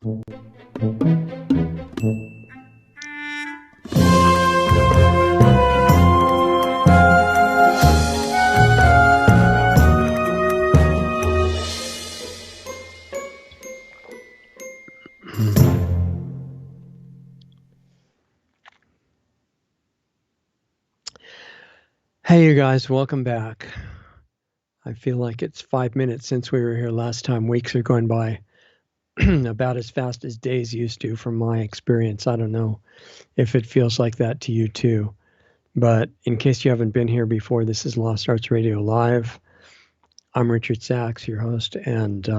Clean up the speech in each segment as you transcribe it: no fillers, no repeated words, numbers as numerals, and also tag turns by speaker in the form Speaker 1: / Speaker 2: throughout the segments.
Speaker 1: Hey, you guys, welcome back. I feel like it's 5 minutes since we were here last time. Weeks are going by about as fast as days used to, from my experience. I don't know if it feels like that to you too. But in case you haven't been here before, this is Lost Arts Radio Live. I'm Richard Sachs, your host, and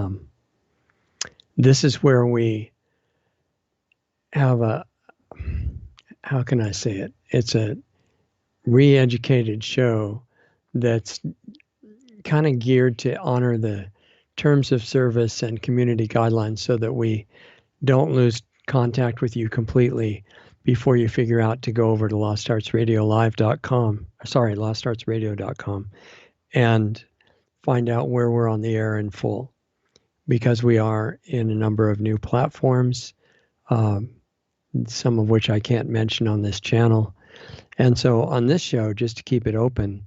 Speaker 1: this is where we have how can I say it? It's a re-educated show that's kind of geared to honor the terms of service and community guidelines so that we don't lose contact with you completely before you figure out to go over to lostartsradio.com and find out where we're on the air in full, because we are in a number of new platforms, some of which I can't mention on this channel. And so on this show, just to keep it open,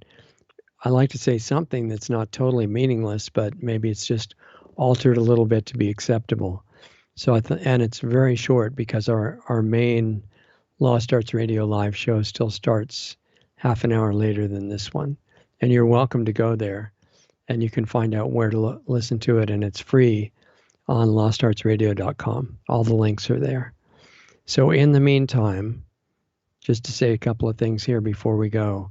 Speaker 1: I like to say something that's not totally meaningless, but maybe it's just altered a little bit to be acceptable. So and it's very short, because our main Lost Arts Radio Live show still starts half an hour later than this one. And you're welcome to go there, and you can find out where to listen to it, and it's free on lostartsradio.com. All the links are there. So in the meantime, just to say a couple of things here before we go.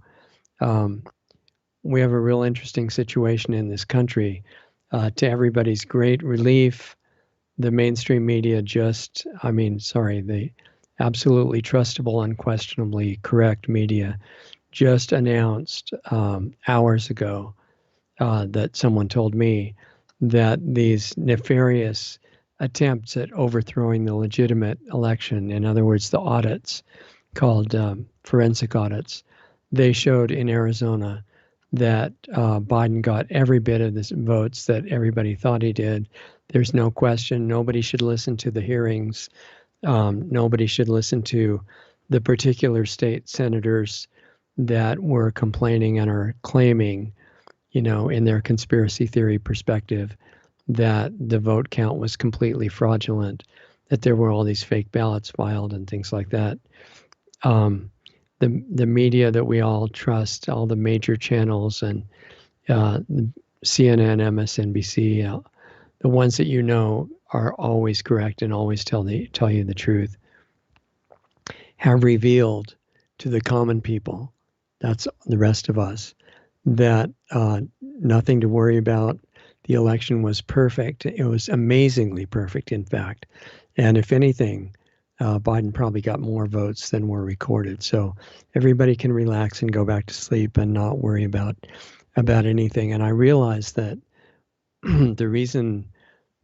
Speaker 1: We have a real interesting situation in this country. To everybody's great relief, the mainstream media the absolutely trustable, unquestionably correct media just announced hours ago that someone told me that these nefarious attempts at overthrowing the legitimate election, in other words, the audits, called forensic audits, they showed in Arizona that Biden got every bit of the votes that everybody thought he did. There's no question. Nobody should listen to the hearings. Nobody should listen to the particular state senators that were complaining and are claiming, in their conspiracy theory perspective, that the vote count was completely fraudulent, that there were all these fake ballots filed and things like that. The media that we all trust, all the major channels, and CNN, MSNBC, the ones that are always correct and always tell you the truth, have revealed to the common people, that's the rest of us, that nothing to worry about. The election was perfect. It was amazingly perfect, in fact. And if anything, Biden probably got more votes than were recorded. So everybody can relax and go back to sleep and not worry about anything. And I realize that the reason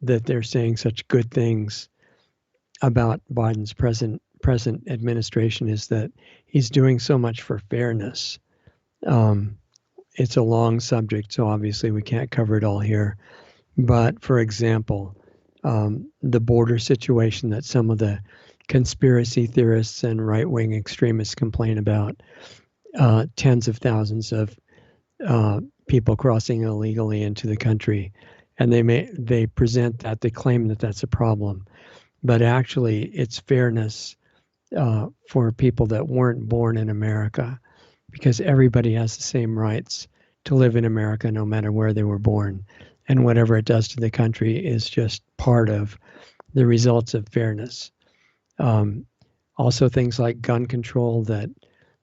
Speaker 1: that they're saying such good things about Biden's present administration is that he's doing so much for fairness. It's a long subject, so obviously we can't cover it all here. But for example, the border situation that some of the conspiracy theorists and right-wing extremists complain about, tens of thousands of people crossing illegally into the country, and they present that, they claim that that's a problem, but actually it's fairness for people that weren't born in America, because everybody has the same rights to live in America no matter where they were born, and whatever it does to the country is just part of the results of fairness. Also things like gun control that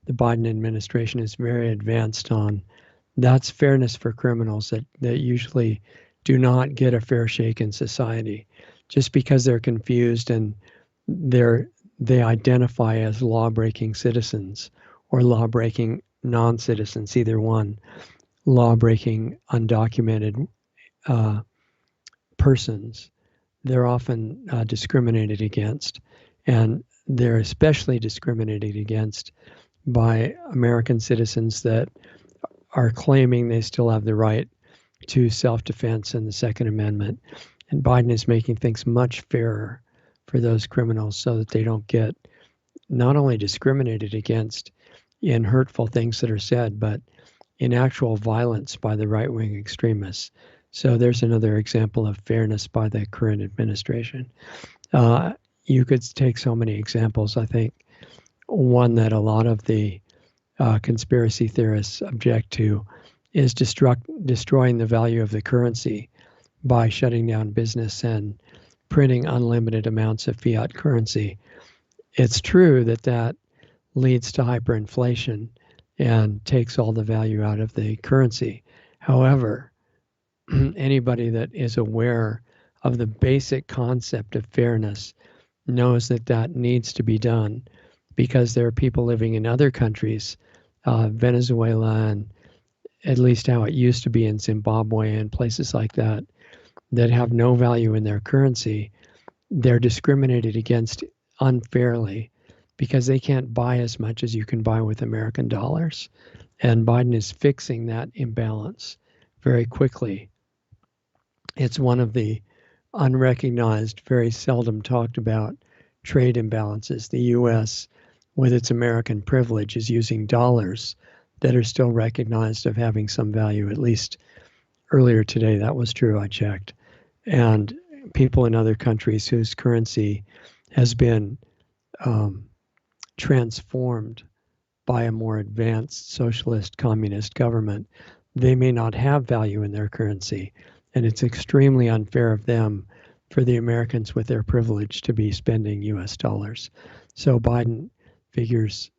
Speaker 1: the Biden administration is very advanced on, that's fairness for criminals that usually do not get a fair shake in society just because they're confused and they identify as law-breaking citizens or law-breaking non-citizens, either one. Law-breaking undocumented persons, they're often discriminated against, and they're especially discriminated against by American citizens that are claiming they still have the right to self-defense and the Second Amendment. And Biden is making things much fairer for those criminals so that they don't get not only discriminated against in hurtful things that are said, but in actual violence by the right-wing extremists. So there's another example of fairness by the current administration. You could take so many examples. I think one that a lot of the conspiracy theorists object to is destroying the value of the currency by shutting down business and printing unlimited amounts of fiat currency. It's true that that leads to hyperinflation and takes all the value out of the currency. However, anybody that is aware of the basic concept of fairness knows that that needs to be done, because there are people living in other countries, Venezuela, and at least how it used to be in Zimbabwe and places like that, that have no value in their currency. They're discriminated against unfairly because they can't buy as much as you can buy with American dollars. And Biden is fixing that imbalance very quickly. It's one of the unrecognized, very seldom talked about trade imbalances. The U.S., with its American privilege, is using dollars that are still recognized of having some value. At least earlier today, that was true, I checked. And people in other countries whose currency has been transformed by a more advanced socialist communist government, they may not have value in their currency. And it's extremely unfair of them for the Americans with their privilege to be spending US dollars. So Biden figures,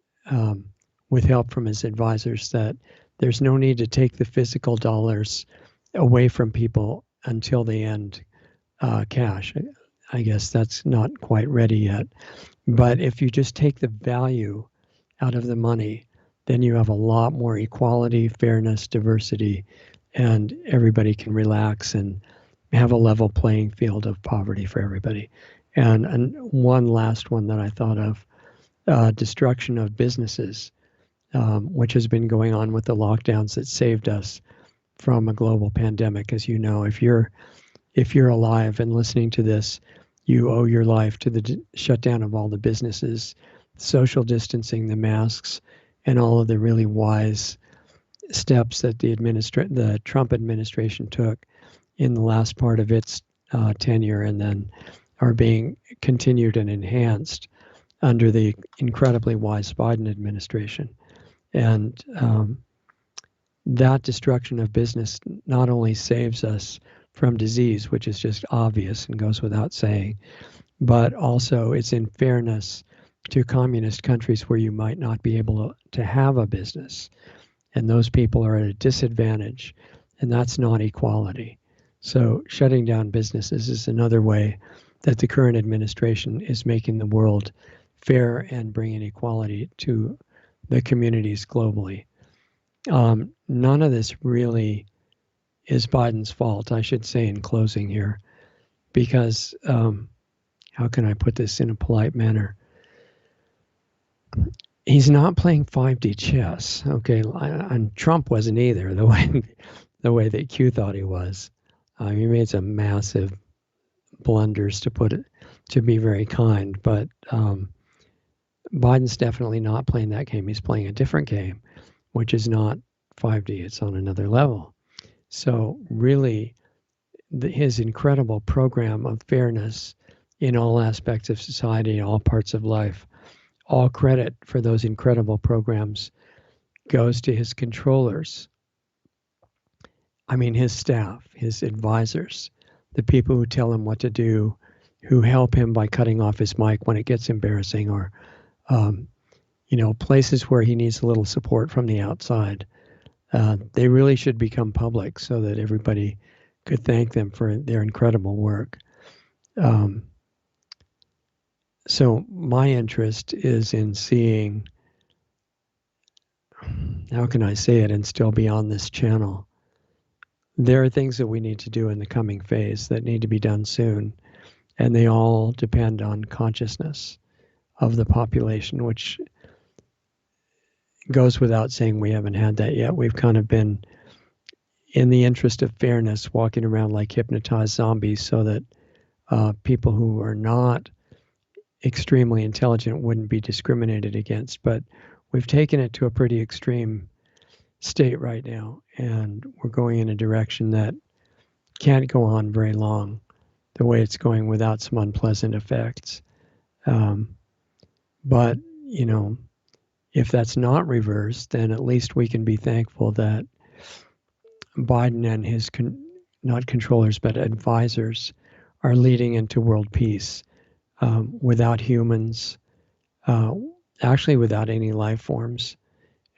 Speaker 1: with help from his advisors, that there's no need to take the physical dollars away from people until they end cash. I guess that's not quite ready yet. But if you just take the value out of the money, then you have a lot more equality, fairness, diversity, and everybody can relax and have a level playing field of poverty for everybody. And one last one that I thought of, destruction of businesses, which has been going on with the lockdowns that saved us from a global pandemic. As you know, if you're alive and listening to this, you owe your life to the shutdown of all the businesses, social distancing, the masks, and all of the really wise steps that the Trump administration took in the last part of its tenure, and then are being continued and enhanced under the incredibly wise Biden administration. And that destruction of business not only saves us from disease, which is just obvious and goes without saying, but also it's in fairness to communist countries where you might not be able to have a business. And those people are at a disadvantage, and that's not equality. So shutting down businesses is another way that the current administration is making the world fair and bringing equality to the communities globally. None of this really is Biden's fault, I should say in closing here, because how can I put this in a polite manner? He's not playing 5D chess, okay? And Trump wasn't either, the way that Q thought he was. He made some massive blunders, to be very kind, but Biden's definitely not playing that game. He's playing a different game, which is not 5D. It's on another level. So really, his incredible program of fairness in all aspects of society, in all parts of life, all credit for those incredible programs goes to his controllers. I mean, his staff, his advisors, the people who tell him what to do, who help him by cutting off his mic when it gets embarrassing, or, places where he needs a little support from the outside. They really should become public so that everybody could thank them for their incredible work. So my interest is in seeing, how can I say it and still be on this channel? There are things that we need to do in the coming phase that need to be done soon, and they all depend on consciousness of the population, which goes without saying we haven't had that yet. We've kind of been, in the interest of fairness, walking around like hypnotized zombies so that people who are not extremely intelligent wouldn't be discriminated against. But we've taken it to a pretty extreme state right now, and we're going in a direction that can't go on very long the way it's going without some unpleasant effects. But, you know, if that's not reversed, then at least we can be thankful that Biden and his not controllers but advisors are leading into world peace without humans, actually without any life forms,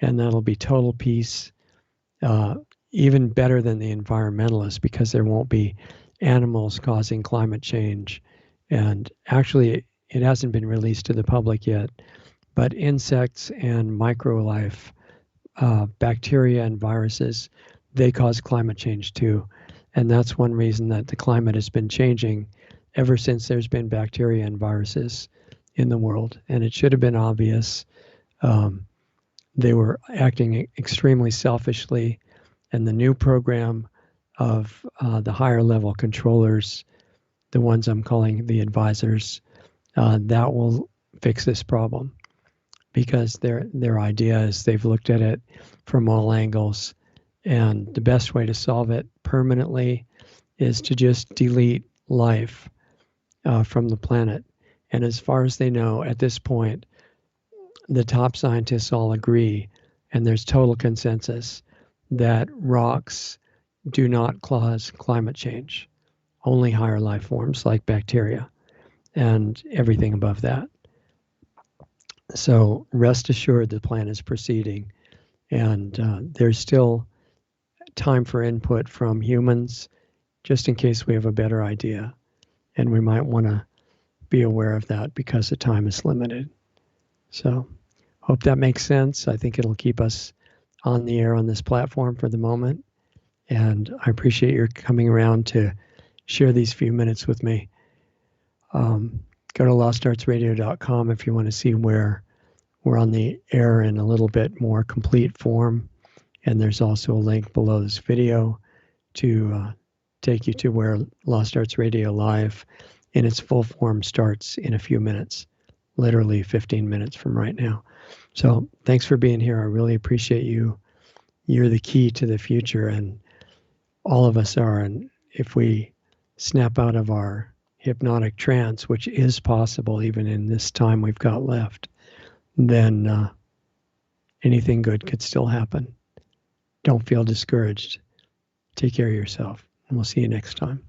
Speaker 1: and that'll be total peace, even better than the environmentalists, because there won't be animals causing climate change. And actually, it hasn't been released to the public yet, but insects and microlife, bacteria and viruses, they cause climate change too. And that's one reason that the climate has been changing ever since there's been bacteria and viruses in the world. And it should have been obvious. They were acting extremely selfishly. And the new program of the higher level controllers, the ones I'm calling the advisors, that will fix this problem, because their idea is they've looked at it from all angles, and the best way to solve it permanently is to just delete life from the planet. And as far as they know at this point, the top scientists all agree, and there's total consensus, that rocks do not cause climate change, only higher life forms like bacteria and everything above that. So rest assured the plan is proceeding, and there's still time for input from humans, just in case we have a better idea. And we might want to be aware of that because the time is limited. So hope that makes sense. I think it'll keep us on the air on this platform for the moment. And I appreciate your coming around to share these few minutes with me. Go to lostartsradio.com if you want to see where we're on the air in a little bit more complete form. And there's also a link below this video to take you to where Lost Arts Radio Live in its full form starts in a few minutes, literally 15 minutes from right now. So thanks for being here. I really appreciate you. You're the key to the future, and all of us are. And if we snap out of our hypnotic trance, which is possible even in this time we've got left, then anything good could still happen. Don't feel discouraged. Take care of yourself, and we'll see you next time.